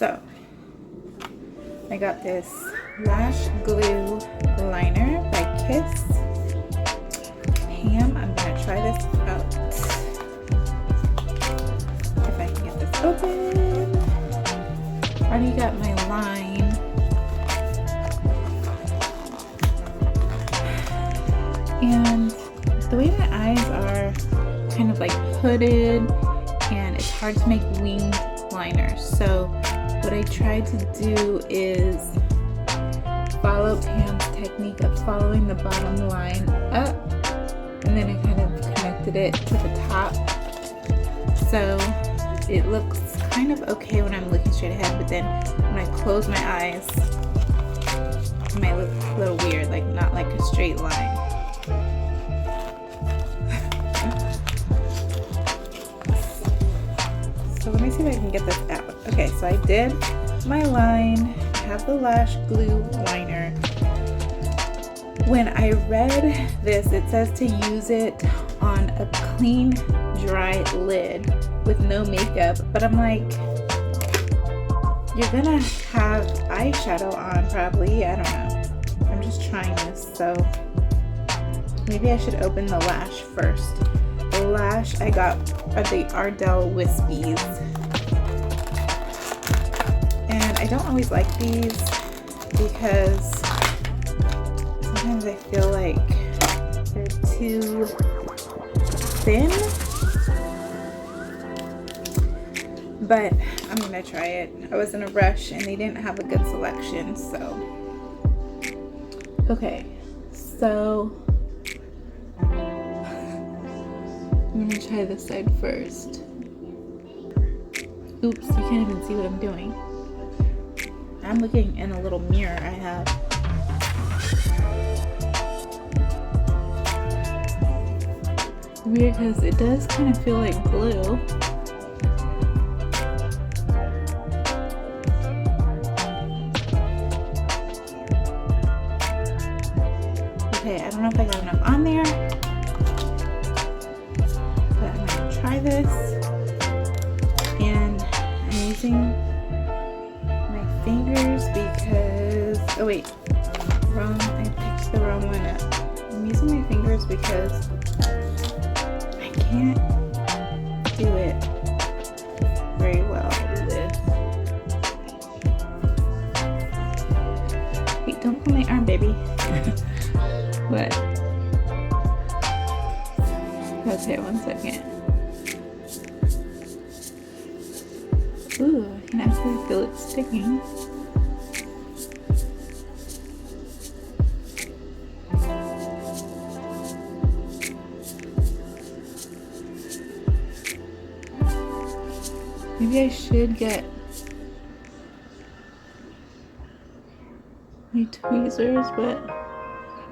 So I got this Lash Glue Liner by Kiss. I'm gonna try this out. If I can get this open. Already got my line. And the way my eyes are kind of like hooded and it's hard to make winged liners. So what I tried to do is follow Pam's technique of following the bottom line up, and then I kind of connected it to the top. So it looks kind of okay when I'm looking straight ahead, but then when I close my eyes, it might look a little weird, like not like a straight line. So let me see if I can get this out. Okay, so I did my line. I have the Lash Glue Liner. When I read this, it says to use it on a clean, dry lid with no makeup, but I'm like, you're gonna have eyeshadow on probably, I don't know. I'm just trying this, so maybe I should open the lash first. The lash I got are the Ardell Wispies. And I don't always like these because sometimes I feel like they're too thin. But I'm gonna try it. I was in a rush and they didn't have a good selection, so. Okay, so I'm gonna try this side first. Oops, you can't even see what I'm doing. I'm looking in a little mirror I have. Weird, because it does kind of feel like glue. Okay, I don't know if I got enough on there, but I'm gonna try this. And I'm using my fingers because, oh wait, I picked the wrong one up. I'm using my fingers because I can't do it very well with, wait, don't pull my arm, baby. What? Okay, 1 second. Ooh, I can actually feel it sticking. Maybe I should get my tweezers, but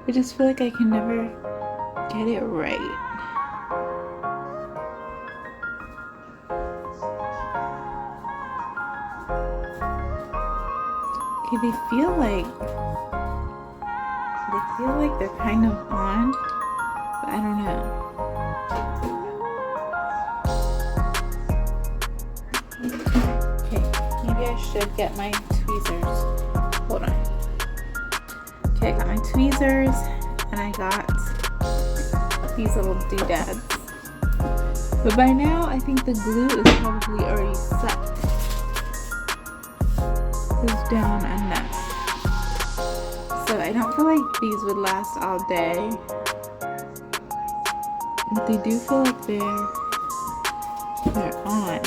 I just feel like I can never get it right. Okay, they feel like they're kind of on, but I don't know. Okay, maybe I should get my tweezers. Hold on. Okay, I got my tweezers and I got these little doodads. But by now, I think the glue is probably already set. Goes down enough. So I don't feel like these would last all day. But they do feel like they're on.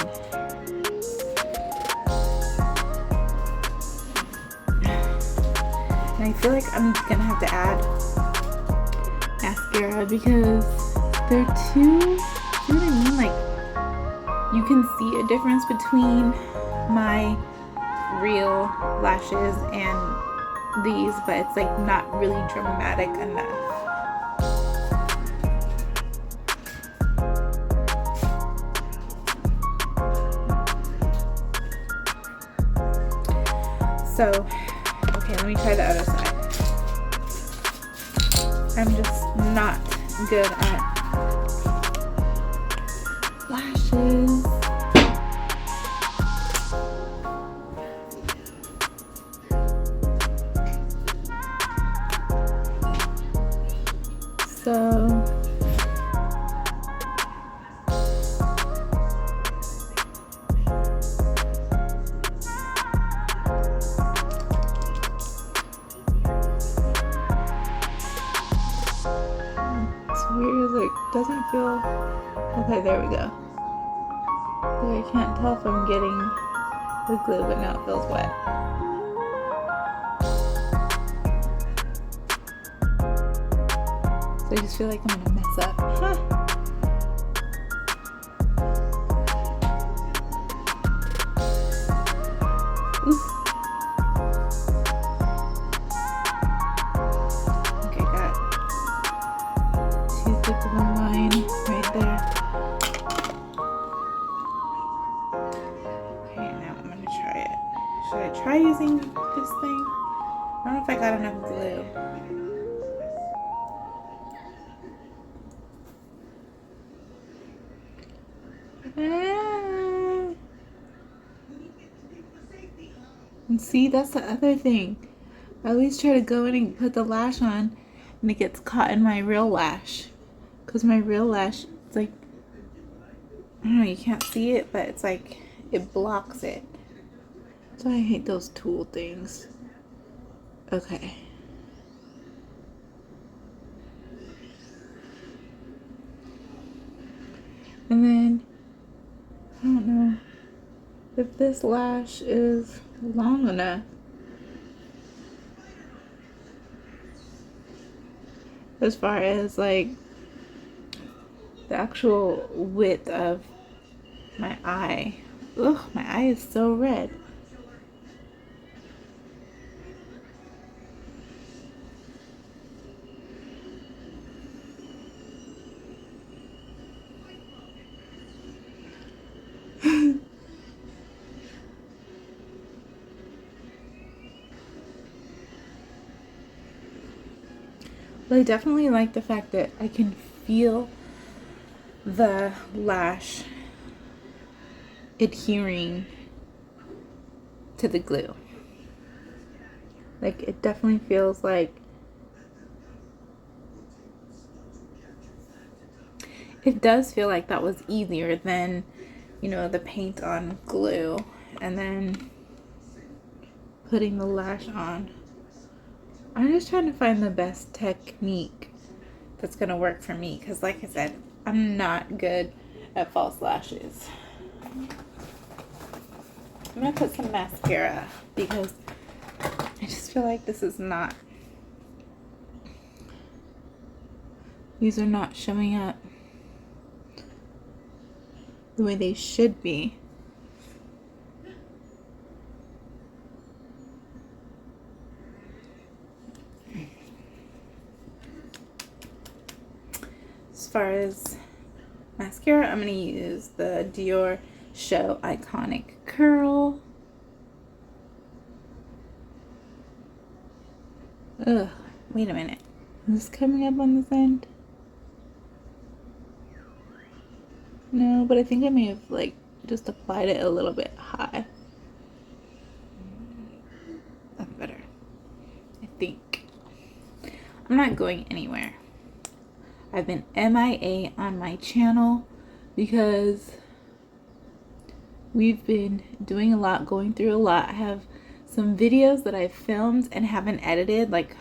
And I feel like I'm gonna have to add mascara because they're too, you know what I mean? Like, you can see a difference between my real lashes and these, but it's like not really dramatic enough. So, okay, let me try the other side. I'm just not good at lashes. So it's weird, like doesn't feel okay. There we go. I can't tell if I'm getting the glue, but now it feels wet. So I just feel like I'm gonna mess up. Huh. Okay, got too thick of a line right there. Okay, now I'm gonna try it. Should I try using this thing? I don't know if I got enough glue. And see, that's the other thing. I always try to go in and put the lash on and it gets caught in my real lash. Because my real lash, it's like, I don't know, you can't see it, but it's like, it blocks it. So I hate those tool things. Okay. And then, I don't know if this lash is long enough. As far as like the actual width of my eye. Ugh, my eye is so red. But I definitely like the fact that I can feel the lash adhering to the glue. Like, it definitely feels like it does feel like that was easier than, you know, the paint on glue and then putting the lash on. I'm just trying to find the best technique that's gonna work for me, because like I said, I'm not good at false lashes. I'm gonna put some mascara because I just feel like this is not, these are not showing up the way they should be. As far as mascara, I'm going to use the Dior Show Iconic Curl. Ugh, wait a minute. Is this coming up on this end? No, but I think I may have like just applied it a little bit high. That's better, I think. I'm not going anywhere. I've been MIA on my channel because we've been doing a lot, going through a lot. I have some videos that I've filmed and haven't edited. Like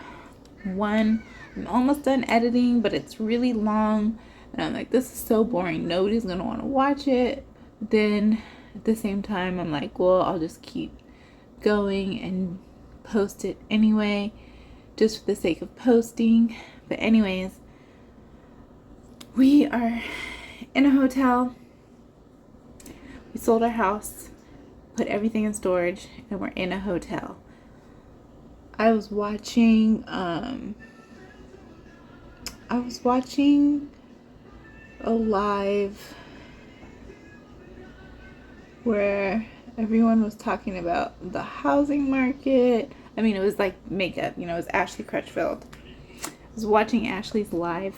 one, I'm almost done editing, but it's really long. And I'm like, this is so boring. Nobody's going to want to watch it. Then at the same time, I'm like, well, I'll just keep going and post it anyway, just for the sake of posting. But anyways, we are in a hotel. We sold our house, put everything in storage, and we're in a hotel. I was watching a live where everyone was talking about the housing market. I mean, it was like makeup, you know, it was Ashley Crutchfield. I was watching Ashley's live,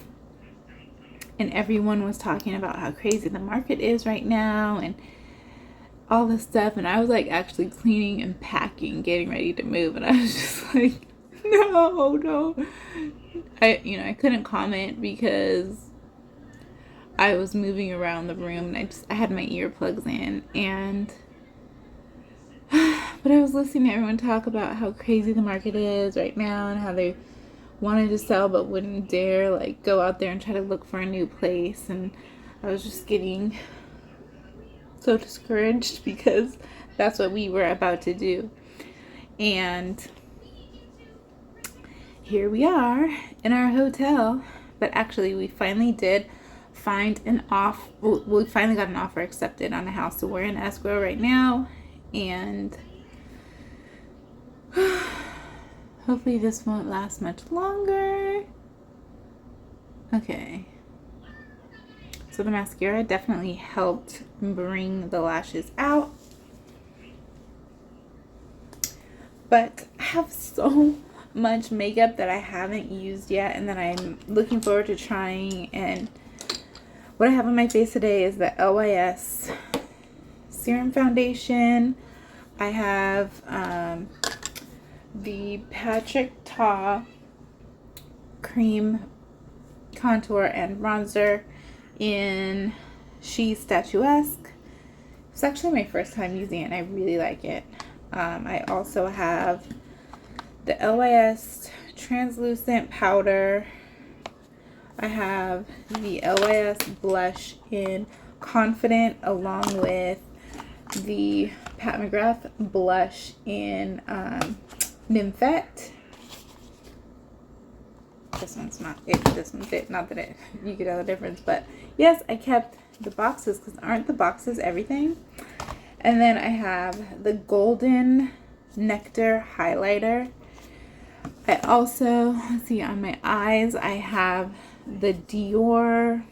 and everyone was talking about how crazy the market is right now and all this stuff. And I was like actually cleaning and packing, getting ready to move. And I was just like, No. I couldn't comment because I was moving around the room and I had my earplugs in, and but I was listening to everyone talk about how crazy the market is right now and how they wanted to sell but wouldn't dare like go out there and try to look for a new place, and I was just getting so discouraged because that's what we were about to do. And here we are in our hotel, but actually we finally did find we finally got an offer accepted on a house, so we're in escrow right now, and hopefully this won't last much longer. Okay, so the mascara definitely helped bring the lashes out, but I have so much makeup that I haven't used yet and that I'm looking forward to trying. And what I have on my face today is the LYS Serum Foundation. I have the Patrick Ta Cream Contour and Bronzer in She Statuesque. It's actually my first time using it and I really like it. I also have the LYS Translucent Powder. I have the LYS Blush in Confident, along with the Pat McGrath Blush in Nymphette. This one's not it. This one's it. Not that you could tell the difference, but yes, I kept the boxes because aren't the boxes everything? And then I have the Golden Nectar Highlighter. I also, let's see, on my eyes, I have the Dior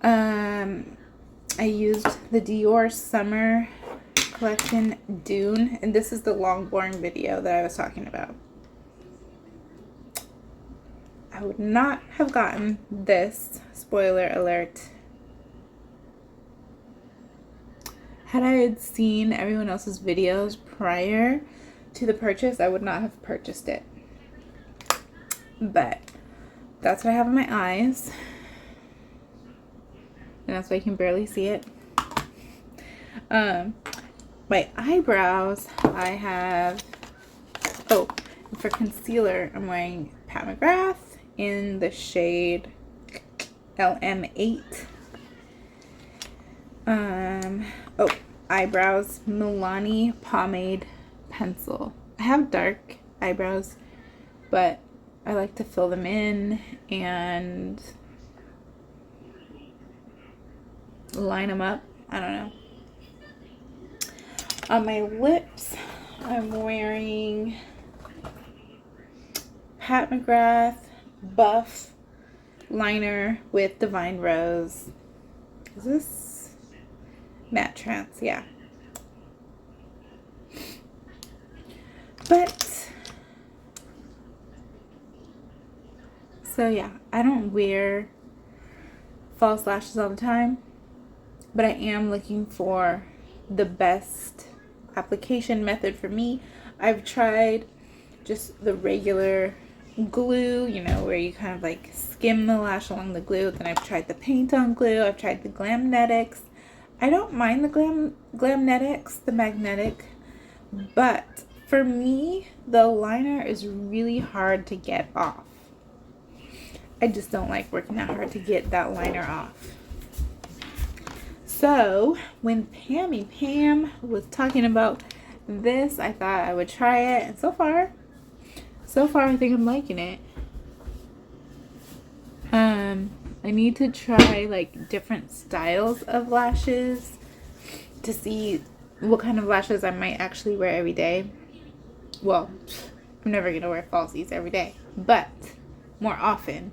I used the Dior Summer Collection Dune, and this is the Longbourn video that I was talking about. I would not have gotten this, spoiler alert, had I had seen everyone else's videos prior to the purchase. I would not have purchased it. But that's what I have on my eyes. And that's why you can barely see it. My eyebrows, I have, for concealer, I'm wearing Pat McGrath in the shade LM8. Eyebrows, Milani Pomade Pencil. I have dark eyebrows, but I like to fill them in and line them up. I don't know. On my lips, I'm wearing Pat McGrath Buff Liner with Divine Rose. Is this Matte Trance? Yeah. But, so yeah, I don't wear false lashes all the time, but I am looking for the best application method for me. I've tried just the regular glue, where you kind of like skim the lash along the glue. Then I've tried the paint on glue. I've tried the Glamnetics. I don't mind the Glamnetics, the magnetic, but for me, the liner is really hard to get off. I just don't like working that hard to get that liner off. So when Pam was talking about this, I thought I would try it, and so far I think I'm liking it. I need to try like different styles of lashes to see what kind of lashes I might actually wear every day. Well, I'm never gonna wear falsies every day, but more often.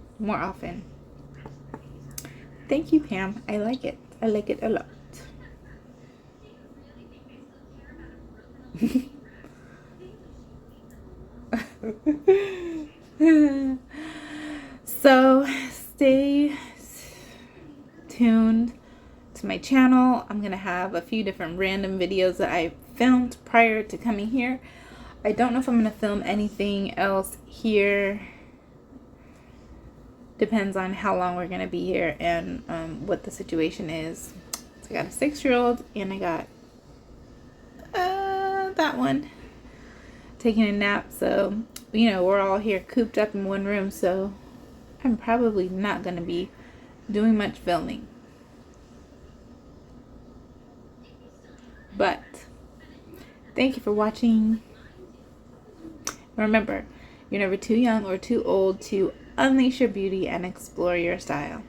Thank you, Pam. I like it. I like it a lot. So stay tuned to to my channel. I'm gonna have a few different random videos that I filmed prior to coming here. I don't know if I'm gonna film anything else here. Depends on how long we're gonna be here and what the situation is. So I got a 6-year-old and I got that one taking a nap. So, you know, we're all here cooped up in one room. So I'm probably not gonna be doing much filming. But thank you for watching. Remember, you're never too young or too old to unleash your beauty and explore your style.